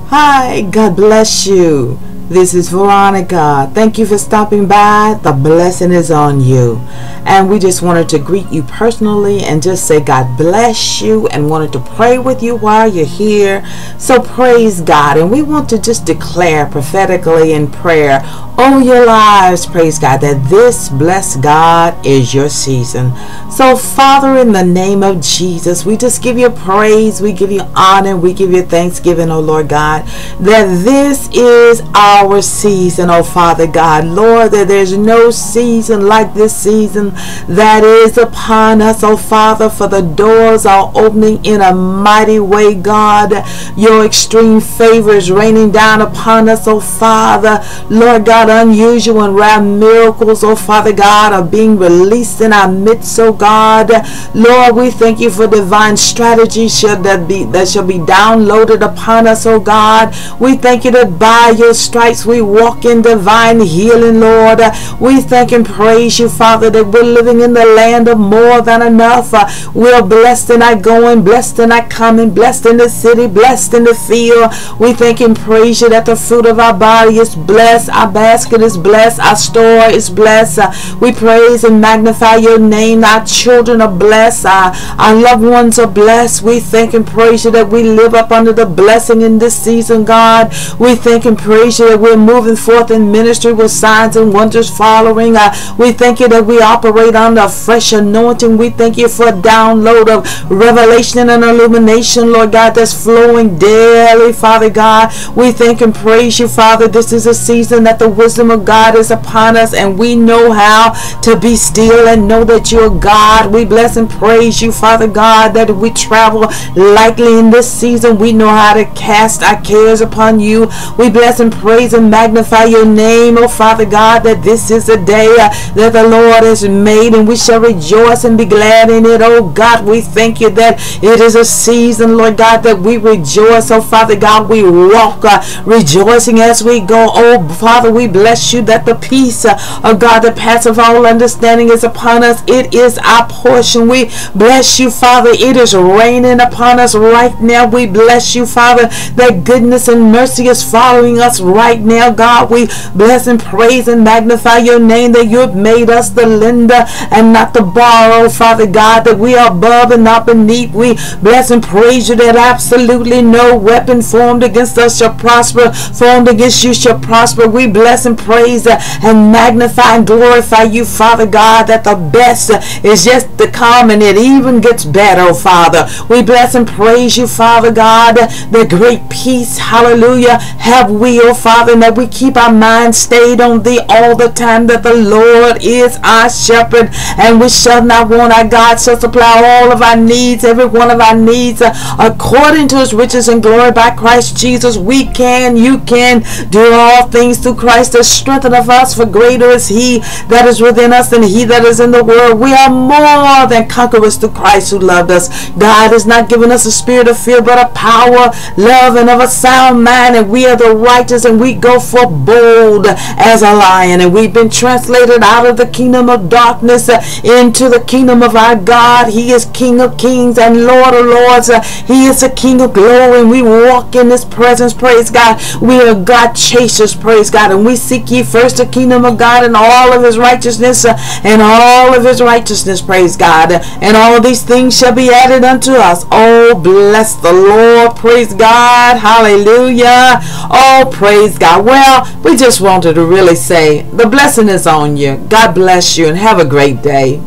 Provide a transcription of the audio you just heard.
Hi, God bless you. This is Veronica. Thank you for stopping by. The blessing is on you. And we just wanted to greet you personally and just say God bless you and wanted to pray with you while you're here. So praise God. And we want to just declare prophetically in prayer over your lives, praise God, that this blessed God is your season. So Father, in the name of Jesus, we just give you praise, we give you honor, we give you thanksgiving, oh Lord God, that this is our season, oh Father God. Lord, that there's no season like this season that is upon us, oh Father, for the doors are opening in a mighty way, God. Your extreme favor is raining down upon us, oh Father. Lord God, unusual and rare miracles, oh Father God, are being released in our midst, oh God. Lord, we thank you for divine strategy that shall be downloaded upon us, oh God. We thank you that by your stripes we walk in divine healing, Lord. We thank and praise you, Father, that we're living in the land of more than enough. We're blessed in our going, blessed in our coming, blessed in the city, blessed in the field. We thank and praise you that the fruit of our body is blessed, our basket is blessed, our store is blessed. We praise and magnify your name. Our children are blessed, our loved ones are blessed. We thank and praise you that we live up under the blessing in this season, God. We thank and praise you that we're moving forth in ministry with signs and wonders following. We thank you that we operate under a fresh anointing. We thank you for a download of revelation and illumination, Lord God, that's flowing daily, Father God. We thank and praise you, Father. This is a season that the wisdom of God is upon us, and we know how to be still and know that you're God. We bless and praise you, Father God, that we travel lightly in this season. We know how to cast our cares upon you. We bless and praise and magnify your name, oh Father God, that this is a day that the Lord has made, and we shall rejoice and be glad in it. Oh God, we thank you that it is a season, Lord God, that we rejoice. Oh Father God, we walk rejoicing as we go. Oh Father, we bless you that the peace of God that passeth all understanding is upon us. It is our portion. We bless you, Father. It is raining upon us right now. We bless you, Father, that goodness and mercy is following us right now, God. We bless and praise and magnify your name, that you have made us the lender and not the borrower, Father God, that we are above and not beneath. We bless and praise you that absolutely no weapon formed against us shall prosper, formed against you shall prosper. We bless and praise and magnify and glorify you, Father God, that the best is yet to come, and it even gets better, oh Father. We bless and praise you, Father God, the great peace, hallelujah, have we, oh Father, and that we keep our minds stayed on thee all the time, that the Lord is our shepherd, and we shall not want. Our God shall supply all of our needs, every one of our needs, according to his riches and glory by Christ Jesus. We can, you can do all things through Christ that strengtheneth us, for greater is he that is within us than he that is in the world. We are more than conquerors through Christ who loved us. God has not given us a spirit of fear, but a power, love, and of a sound mind, and we are the righteous, and we go forth bold as a lion, and we've been translated out of the kingdom of darkness into the kingdom of our God. He is King of kings and Lord of lords. He is the King of glory, and we walk in his presence, praise God. We are God chasers, praise God, and we seek ye first the kingdom of God and all of his righteousness, praise God, and all these things shall be added unto us. Oh, bless the Lord, praise God, hallelujah. Oh, praise God. Well, we just wanted to really say the blessing is on you. God bless you and have a great day.